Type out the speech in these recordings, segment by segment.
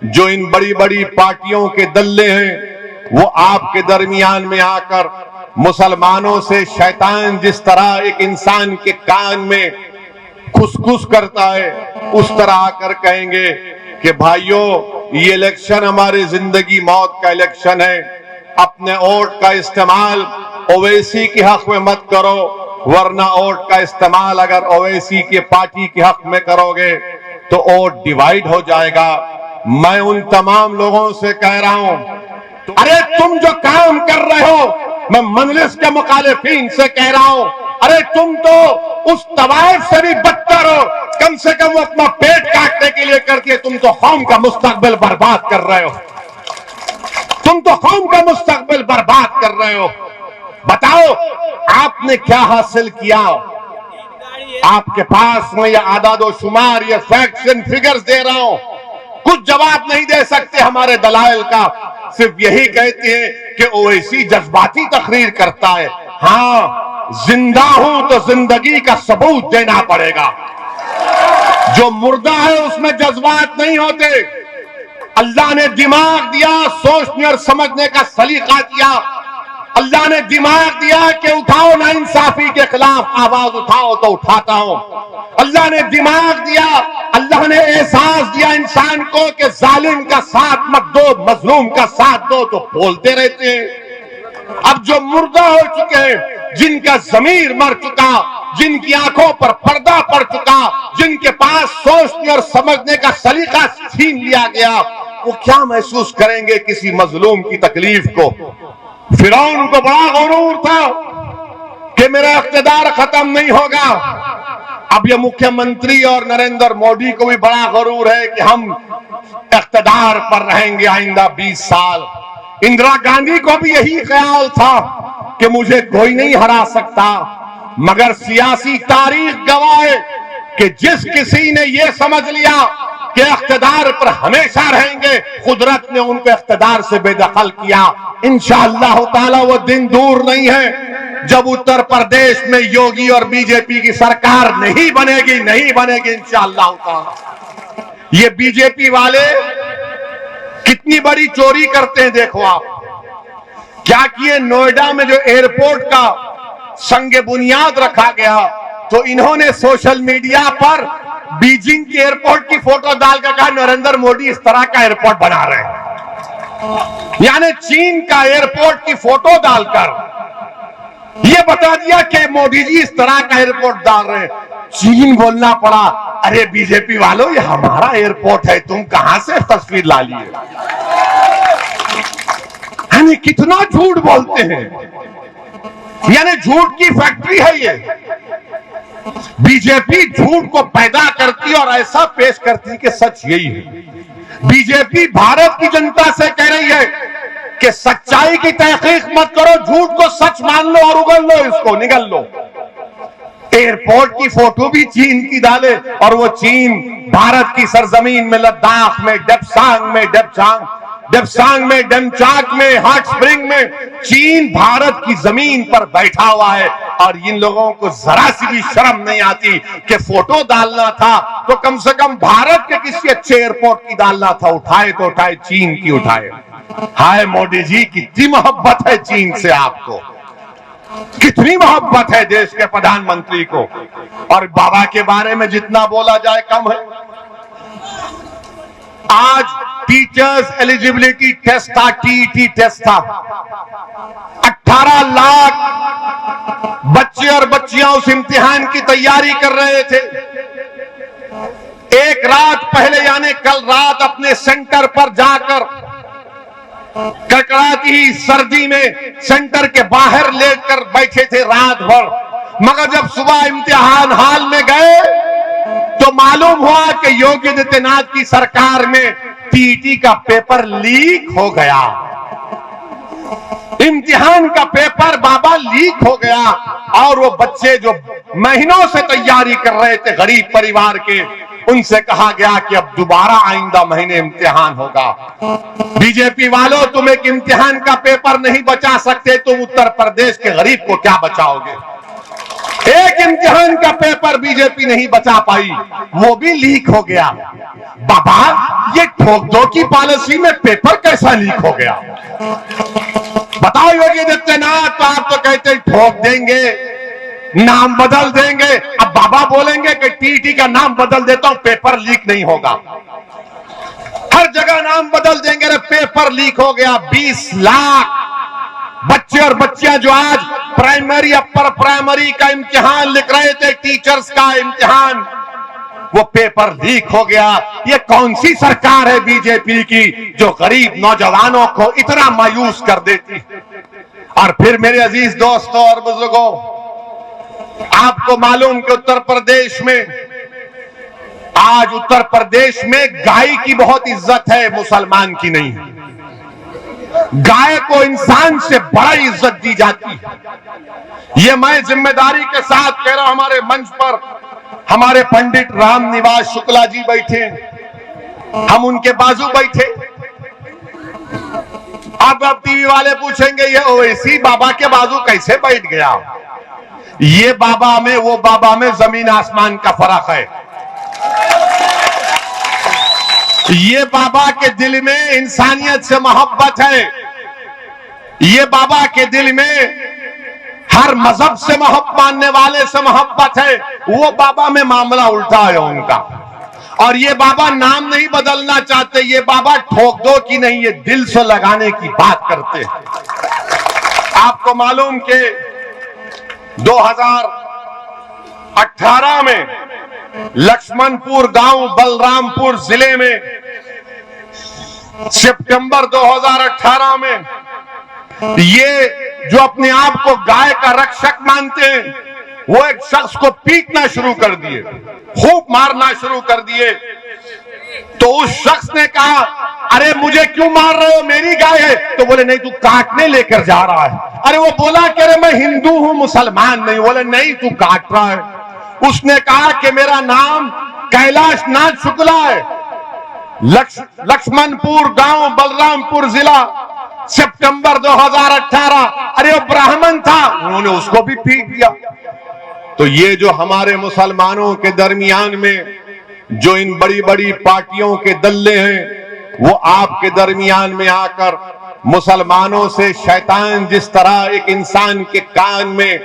जो इन बड़ी बड़ी पार्टियों के दल्ले हैं वो आपके दरमियान में आकर मुसलमानों से शैतान जिस तरह एक इंसान के कान में खुसखुस करता है उस तरह आकर कहेंगे कि भाइयों ये इलेक्शन हमारी जिंदगी मौत का इलेक्शन है, अपने वोट का इस्तेमाल ओवैसी के हक में मत करो, वरना वोट का इस्तेमाल अगर ओवैसी के पार्टी के हक में करोगे तो वोट डिवाइड हो जाएगा। मैं उन तमाम लोगों से कह रहा हूं, अरे तुम जो काम कर रहे हो, मैं मजलिस के मुखालिफिन से कह रहा हूं, अरे तुम तो उस तवाइफ से भी बदतर हो, कम से कम वो अपना पेट काटने के लिए करती है, तुम तो कौम का मुस्तकबिल बर्बाद कर रहे हो, तुम तो कौम का मुस्तकबिल बर्बाद कर रहे हो। बताओ आपने क्या हासिल किया? आपके पास में यह आदादो शुमार, यह फैक्ट्स एंड फिगर्स दे रहा हूं, कुछ जवाब नहीं दे सकते हमारे दलाइल का, सिर्फ यही कहते हैं कि ओवैसी जज्बाती तकरीर करता है। हां, जिंदा हूं तो जिंदगी का सबूत देना पड़ेगा। जो मुर्दा है उसमें जज्बात नहीं होते। अल्लाह ने दिमाग दिया, सोचने और समझने का सलीका दिया। अल्लाह ने दिमाग दिया कि उठाओ ना इंसाफी के खिलाफ आवाज उठाओ तो उठाता हूं। अल्लाह ने दिमाग दिया, अल्लाह ने एहसास दिया इंसान को कि जालिम का साथ मत दो, मजलूम का साथ दो, तो बोलते रहते हैं। अब जो मुर्दा हो चुके हैं, जिनका जमीर मर चुका, जिनकी आंखों पर पर्दा पड़ चुका, जिनके पास सोचने और समझने का सलीका छीन लिया गया, वो क्या महसूस करेंगे किसी मजलूम की तकलीफ को? फिरौन को बड़ा गुरूर था कि मेरा इख्तिदार खत्म नहीं होगा। अब ये मुख्यमंत्री और नरेंद्र मोदी को भी बड़ा गुरूर है कि हम इख्तिदार पर रहेंगे आइंदा 20 साल। इंदिरा गांधी को भी यही ख्याल था कि मुझे कोई नहीं हरा सकता, मगर सियासी तारीख गवाह है कि जिस किसी ने यह समझ लिया कि इख्तिदार पर हमेशा रहेंगे, कुदरत ने उनको इख्तिदार से बेदखल किया। इंशाअल्लाह ताला वो दिन दूर नहीं है जब उत्तर प्रदेश में योगी और बीजेपी की सरकार नहीं बनेगी इंशाअल्लाह ताला। ये बीजेपी वाले कितनी बड़ी चोरी करते हैं देखो आप। क्या किए, नोएडा में जो एयरपोर्ट का संगे बुनियाद रखा गया तो इन्होंने सोशल मीडिया पर बीजिंग के एयरपोर्ट की फोटो डालकर कहा नरेंद्र मोदी इस तरह का एयरपोर्ट बना रहे हैं। यानी चीन का एयरपोर्ट की फोटो डालकर यह बता दिया कि मोदी जी इस तरह का एयरपोर्ट डाल रहे हैं। चीन बोलना पड़ा, अरे बीजेपी वालों ये हमारा एयरपोर्ट है, तुम कहां से तस्वीर ला लिए? यानी कितना झूठ बोलते हैं, यानी झूठ की फैक्ट्री है ये। बीजेपी झूठ को पैदा करती और ऐसा पेश करती कि सच यही है। बीजेपी भारत की जनता से कह रही है कि सच्चाई की तहकीक मत करो, झूठ को सच मान लो और उगल लो, इसको निगल लो। एयरपोर्ट की फोटो भी चीन की डाले और वो चीन भारत की सरजमीन में, लद्दाख में, डेप्सांग में, डेमचाक में, हॉट स्प्रिंग में चीन भारत की जमीन पर बैठा हुआ है। और इन लोगों को जरा सी भी शर्म नहीं आती कि फोटो डालना था तो कम से कम भारत के किसी अच्छे एयरपोर्ट की डालना था, उठाए तो उठाए चीन की उठाए। हाय मोदी जी, कितनी मोहब्बत है चीन से आपको, कितनी मोहब्बत है देश के प्रधानमंत्री को। और बाबा के बारे में जितना बोला जाए कम है। आज टीचर्स एलिजिबिलिटी टेस्ट था, टीईटी टेस्ट था। 18 लाख बच्चे और बच्चियां उस इम्तिहान की तैयारी कर रहे थे। एक रात पहले यानी कल रात अपने सेंटर पर जाकर कड़कड़ाती सर्दी में सेंटर के बाहर लेटकर बैठे थे रात भर। मगर जब सुबह इम्तिहान हाल में गए तो मालूम हुआ कि योगी आदित्यनाथ की सरकार में टीईटी का पेपर लीक हो गया। इम्तिहान का पेपर बाबा लीक हो गया और वो बच्चे जो महीनों से तैयारी कर रहे थे गरीब परिवार के, उनसे कहा गया कि अब दोबारा आइंदा महीने इम्तिहान होगा। बीजेपी वालों, तुम एक इम्तिहान का पेपर नहीं बचा सकते, तुम उत्तर प्रदेश के गरीब को क्या बचाओगे? एक इम्तिहान का पेपर बीजेपी नहीं बचा पाई, वो भी लीक हो गया। बाबा ये ठोक दो की पॉलिसी में पेपर कैसा लीक हो गया? बताओ योगी आदित्यनाथ, तो आप तो कहते ठोक देंगे, नाम बदल देंगे। अब बाबा बोलेंगे कि टीटी का नाम बदल देता हूं, पेपर लीक नहीं होगा। हर जगह नाम बदल देंगे, अरे पेपर लीक हो गया। 20 लाख बच्चे और बच्चियां जो आज प्राइमरी अपर प्राइमरी का इम्तिहान लिख रहे थे, टीचर्स का इम्तिहान, वो पेपर लीक हो गया। ये कौन सी सरकार है बीजेपी की जो गरीब नौजवानों को इतना मायूस कर देती? और फिर मेरे अजीज दोस्तों और बुजुर्गों, आपको मालूम कि उत्तर प्रदेश में आज उत्तर प्रदेश में गाय की बहुत इज्जत है, मुसलमान की नहीं। गाय को इंसान से बड़ा इज्जत दी जाती है। ये मैं जिम्मेदारी के साथ कह रहा हूं। हमारे मंच पर हमारे पंडित राम निवास शुक्ला जी बैठे, हम उनके बाजू बैठे। अब टीवी वाले पूछेंगे ये ओवैसी बाबा के बाजू कैसे बैठ गया? ये बाबा में वो बाबा में जमीन आसमान का फर्क है। ये बाबा के दिल में इंसानियत से मोहब्बत है। ये बाबा के दिल में हर मजहब से मानने वाले से मोहब्बत है। वो बाबा में मामला उल्टा है उनका। और ये बाबा नाम नहीं बदलना चाहते, ये बाबा ठोक दो कि नहीं, ये दिल से लगाने की बात करते हैं। आपको मालूम कि 2018 में लक्ष्मणपुर गांव बलरामपुर जिले में सितंबर 2018 में ये जो अपने आप को गाय का रक्षक मानते हैं, वो एक शख्स को पीटना शुरू कर दिए, खूब मारना शुरू कर दिए। तो उस शख्स ने कहा, अरे मुझे क्यों मार रहे हो, मेरी गाय है। तो बोले नहीं, तू काटने लेकर जा रहा है। अरे वो बोला कि अरे मैं हिंदू हूं, मुसलमान नहीं। बोले नहीं, तू काट रहा है। उसने कहा कि मेरा नाम कैलाश नाथ शुक्ला है, लक्ष्मणपुर गांव बलरामपुर जिला, सितंबर 2018। अरे वो ब्राह्मण था, उन्होंने उसको भी पीट दिया। तो ये जो हमारे मुसलमानों के दरमियान में जो इन बड़ी बड़ी पार्टियों के दल्ले हैं, वो आपके दरमियान में आकर मुसलमानों से शैतान जिस तरह एक इंसान के कान में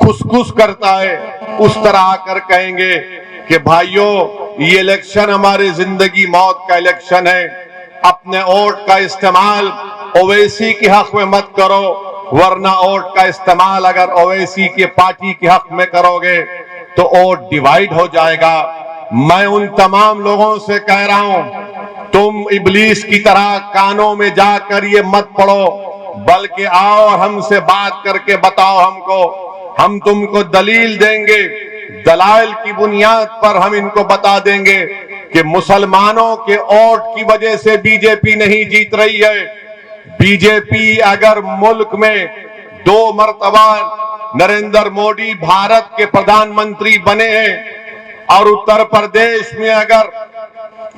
खुसखुस करता है, उस तरह आकर कहेंगे कि भाइयों, ये इलेक्शन हमारी जिंदगी मौत का इलेक्शन है। अपने वोट का इस्तेमाल ओवैसी के हक में मत करो, वरना वोट का इस्तेमाल अगर ओवैसी के पार्टी के हक में करोगे तो वोट डिवाइड हो जाएगा। मैं उन तमाम लोगों से कह रहा हूं, तुम इब्लीस की तरह कानों में जाकर ये मत पढ़ो, बल्कि आओ और हमसे बात करके बताओ हमको, हम तुमको दलील देंगे। दलाइल की बुनियाद पर हम इनको बता देंगे कि मुसलमानों के वोट की वजह से बीजेपी नहीं जीत रही है। बीजेपी अगर मुल्क में 2 मरतबा नरेंद्र मोदी भारत के प्रधानमंत्री बने हैं और उत्तर प्रदेश में अगर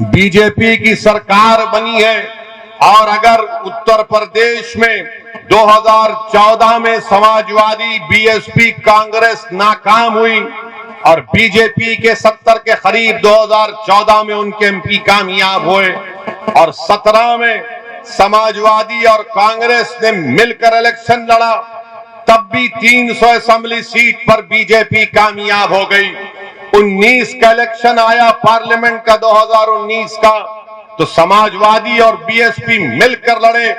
बीजेपी की सरकार बनी है, और अगर उत्तर प्रदेश में 2014 में समाजवादी बीएसपी कांग्रेस नाकाम हुई और बीजेपी के 70 के करीब 2014 में उनके एमपी कामयाब हुए, और 17 में समाजवादी और कांग्रेस ने मिलकर इलेक्शन लड़ा, तब भी 300 असेंबली सीट पर बीजेपी कामयाब हो गई। 19 का इलेक्शन आया पार्लियामेंट का 2019 का, तो समाजवादी और बीएसपी मिलकर लड़े,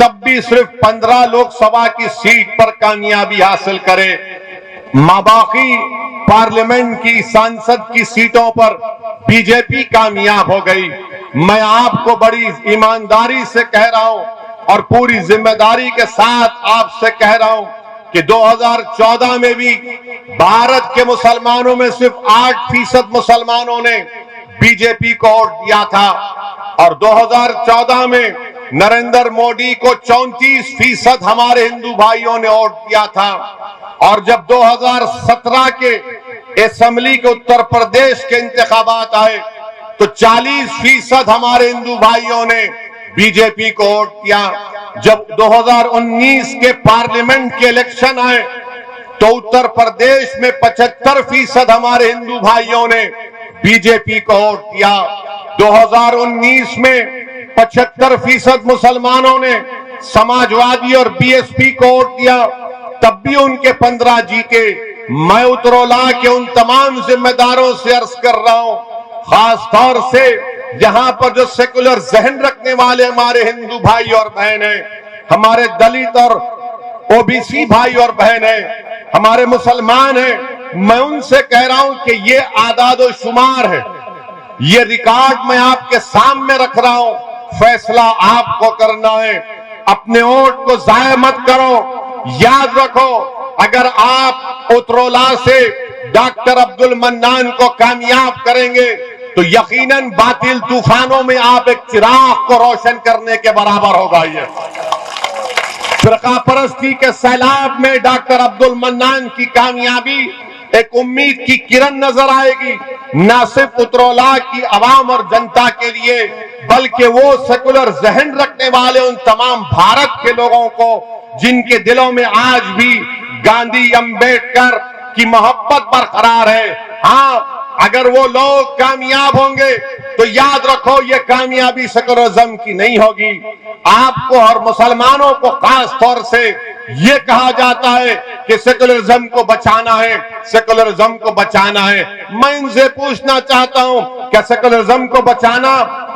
तब भी सिर्फ 15 लोकसभा की सीट पर कामयाबी हासिल करे। बाकी पार्लियामेंट की सांसद की सीटों पर बीजेपी कामयाब हो गई। मैं आपको बड़ी ईमानदारी से कह रहा हूं और पूरी जिम्मेदारी के साथ आपसे कह रहा हूं कि 2014 में भी भारत के मुसलमानों में सिर्फ 8% मुसलमानों ने बीजेपी को वोट दिया था, और 2014 में नरेंद्र मोदी को 34% हमारे हिंदू भाइयों ने वोट दिया था, और जब 2017 के असेंबली के उत्तर प्रदेश के इंतखाबात आए तो 40% हमारे हिंदू भाइयों ने बीजेपी को वोट दिया। जब 2019 के पार्लियामेंट के इलेक्शन आए तो उत्तर प्रदेश में 75% हमारे हिंदू भाइयों ने बीजेपी को वोट दिया। 2019 में 75% मुसलमानों ने समाजवादी और बीएसपी को वोट दिया, तब भी उनके 15 जीते। मैं उत्तरोला के उन तमाम जिम्मेदारों से अर्ज कर रहा हूं, खास तौर से यहां पर जो सेकुलर जहन रखने वाले हमारे हिंदू भाई और बहन हैं, हमारे दलित और ओबीसी भाई और बहन हैं, हमारे मुसलमान हैं, मैं उनसे कह रहा हूं कि ये आदादो शुमार है, ये रिकॉर्ड मैं आपके सामने रख रहा हूं, फैसला आपको करना है। अपने वोट को जाया मत करो। याद रखो, अगर आप उत्तरोला से डॉक्टर अब्दुल मन्नान को कामयाब करेंगे तो यकीनन बातिल तूफानों में आप एक चिराग को रोशन करने के बराबर होगा। ये फिरका परस्ती के सैलाब में डॉक्टर अब्दुल मन्नान की कामयाबी एक उम्मीद की किरण नजर आएगी, न सिर्फ उत्तरोला की आवाम और जनता के लिए, बल्कि वो सेकुलर जहन रखने वाले उन तमाम भारत के लोगों को जिनके दिलों में आज भी गांधी अम्बेडकर की मोहब्बत बरकरार है। हाँ, अगर वो लोग कामयाब होंगे तो याद रखो, ये कामयाबी सेकुलरिज्म की नहीं होगी। आपको और मुसलमानों को खास तौर से ये कहा जाता है कि सेकुलरिज्म को बचाना है, सेकुलरिज्म को बचाना है। मैं इनसे पूछना चाहता हूं, क्या सेकुलरिज्म को बचाना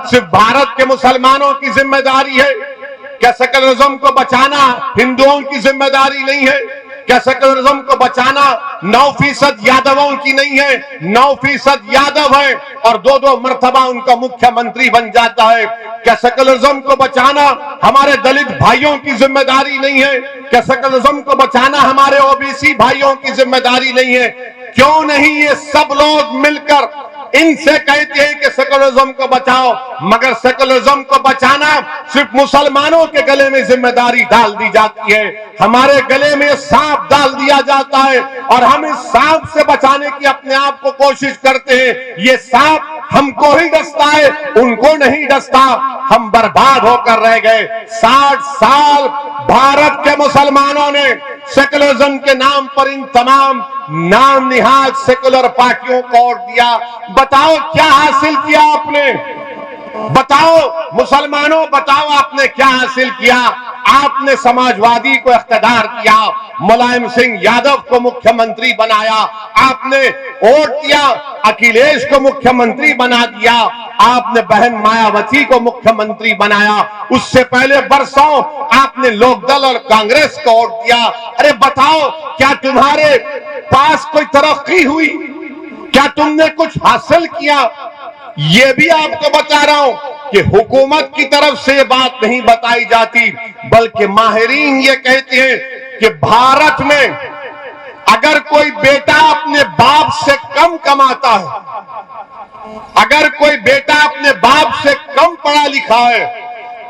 सिर्फ भारत के मुसलमानों की जिम्मेदारी है? क्या सेकुलरिज्म को बचाना हिंदुओं की जिम्मेदारी नहीं है? क्या सेकुलरिज्म को बचाना 9% यादवों की नहीं है? 9% यादव है और 2-2 मर्तबा उनका मुख्यमंत्री बन जाता है। क्या सेकुलरिज्म को बचाना हमारे दलित भाइयों की जिम्मेदारी नहीं है? क्या सेकुलरिज्म को बचाना हमारे ओबीसी भाइयों की जिम्मेदारी नहीं है? क्यों नहीं ये सब लोग मिलकर इनसे कहते हैं कि सेकुलरिज्म को बचाओ, मगर सेकुलरिज्म को बचाना सिर्फ मुसलमानों के गले में जिम्मेदारी डाल दी जाती है। हमारे गले में सांप डाल दिया जाता है और हम इस सांप से बचाने की अपने आप को कोशिश करते हैं। ये सांप हमको ही डसता है, उनको नहीं डसता। हम बर्बाद होकर रह गए। 60 साल भारत के मुसलमानों ने सेकुलरिज्म के नाम पर इन तमाम नाम निहाद सेकुलर पार्टियों को वोट दिया। बताओ क्या हासिल किया आपने? बताओ मुसलमानों, बताओ आपने क्या हासिल किया? आपने समाजवादी को इख्तियार किया, मुलायम सिंह यादव को मुख्यमंत्री बनाया, आपने वोट दिया, अखिलेश को मुख्यमंत्री बना दिया, आपने बहन मायावती को मुख्यमंत्री बनाया, उससे पहले बरसों आपने लोकदल और कांग्रेस को वोट दिया। अरे बताओ, क्या तुम्हारे पास कोई तरक्की हुई? क्या तुमने कुछ हासिल किया? ये भी आपको बता रहा हूं कि हुकूमत की तरफ से बात नहीं बताई जाती, बल्कि माहिरीन ये कहते हैं कि भारत में अगर कोई बेटा अपने बाप से कम कमाता है, अगर कोई बेटा अपने बाप से कम पढ़ा लिखा है,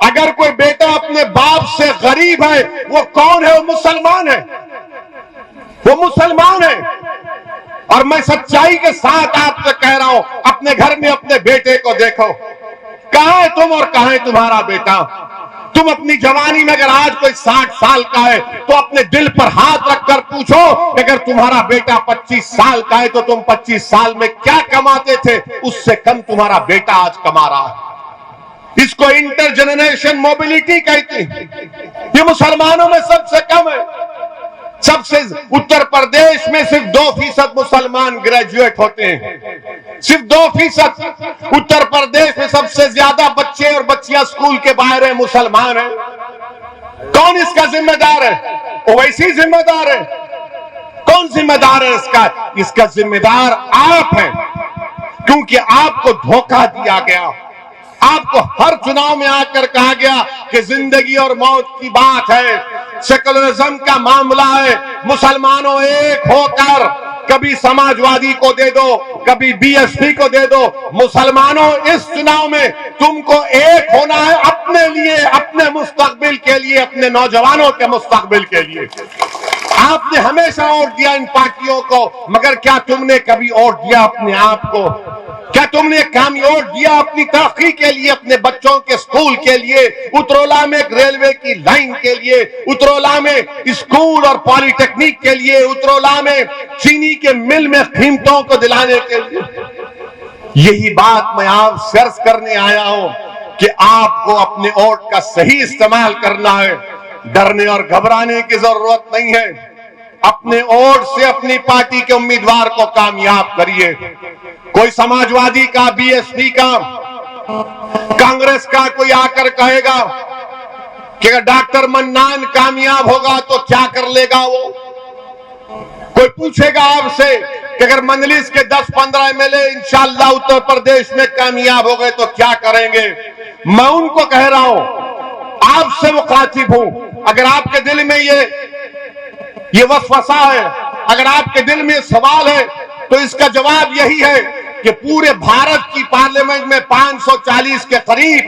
अगर कोई बेटा अपने बाप से गरीब है, वो कौन है? वो मुसलमान है, वो मुसलमान है। और मैं सच्चाई के साथ आपसे कह रहा हूं, अपने घर में अपने बेटे को देखो, कहां है तुम और कहां है तुम्हारा बेटा? तुम अपनी जवानी में अगर आज कोई 60 साल का है तो अपने दिल पर हाथ रखकर पूछो, अगर तुम्हारा बेटा 25 साल का है तो तुम 25 साल में क्या कमाते थे? उससे कम तुम्हारा बेटा आज कमा रहा है। इसको इंटरजेनरेशन मोबिलिटी कहते हैं। ये मुसलमानों में सबसे कम है। सबसे उत्तर प्रदेश में सिर्फ 2% मुसलमान ग्रेजुएट होते हैं, सिर्फ 2%। उत्तर प्रदेश में सबसे ज्यादा बच्चे और बच्चियां स्कूल के बाहर है, मुसलमान है। कौन इसका जिम्मेदार है? ओवैसी जिम्मेदार है। कौन जिम्मेदार है इसका? इसका जिम्मेदार आप हैं, क्योंकि आपको धोखा दिया गया। आपको हर चुनाव में आकर कहा गया कि जिंदगी और मौत की बात है, सेकुलरिज्म का मामला है, मुसलमानों एक होकर कभी समाजवादी को दे दो, कभी बीएसपी को दे दो। मुसलमानों, इस चुनाव में तुमको एक होना है अपने लिए, अपने मुस्तकबिल के लिए, अपने नौजवानों के मुस्तकबिल के लिए। आपने हमेशा वोट दिया इन पार्टियों को, मगर क्या तुमने कभी वोट दिया अपने आप को? क्या तुमने वोट दिया अपनी तरक्की के लिए, अपने बच्चों के स्कूल के लिए, उत्तरोला में एक रेलवे की लाइन के लिए, उत्तरोला में स्कूल और पॉलिटेक्निक के लिए, उत्तरोला में चीनी के मिल में कीमतों को दिलाने के लिए? यही बात मैं आप से अर्ज करने आया हूं कि आपको अपने वोट का सही इस्तेमाल करना है। डरने और घबराने की जरूरत नहीं है। अपने वोट से अपनी पार्टी के उम्मीदवार को कामयाब करिए। कोई समाजवादी का, बीएसपी का, कांग्रेस का कोई आकर कहेगा कि अगर डॉक्टर मन्नान कामयाब होगा तो क्या कर लेगा वो। कोई पूछेगा आपसे कि अगर मंजलिस के 10-15 एमएलए इंशाअल्लाह उत्तर प्रदेश में कामयाब हो गए तो क्या करेंगे। मैं उनको कह रहा हूं, आपसे मुखातिब हूं, अगर आपके दिल में ये वसवसा है, अगर आपके दिल में सवाल है तो इसका जवाब यही है कि पूरे भारत की पार्लियामेंट में 540 के करीब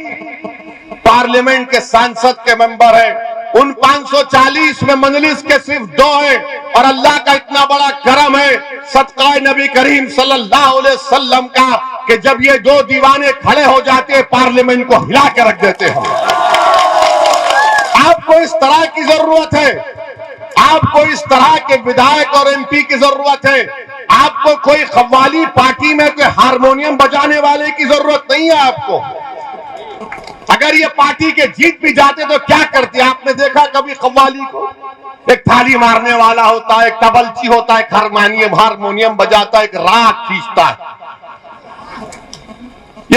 पार्लियामेंट के सांसद के मेंबर हैं। उन 540 में मंजलिस के सिर्फ 2 हैं और अल्लाह का इतना बड़ा करम है, सदका नबी करीम सल्लल्लाहु अलैहि वसल्लम का, कि जब ये 2 दीवाने खड़े हो जाते हैं पार्लियामेंट को हिला के रख देते हैं। आपको इस तरह की जरूरत है, आपको इस तरह के विधायक और एमपी की जरूरत है। आपको कोई कव्वाली पार्टी में कोई हारमोनियम बजाने वाले की जरूरत नहीं है। आपको अगर ये पार्टी के जीत भी जाते तो क्या करते। आपने देखा कभी कव्वाली को? एक थाली मारने वाला होता है, एक तबलची होता है, हारमोनियम बजाता है, एक राग खींचता है।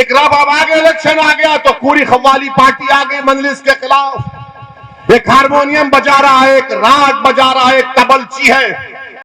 एक रब अब आगे इलेक्शन आ गया तो पूरी कव्वाली पार्टी आ गई मंजलिस के खिलाफ। एक हारमोनियम बजा रहा है, एक राग बजा रहा है, एक तबलची है।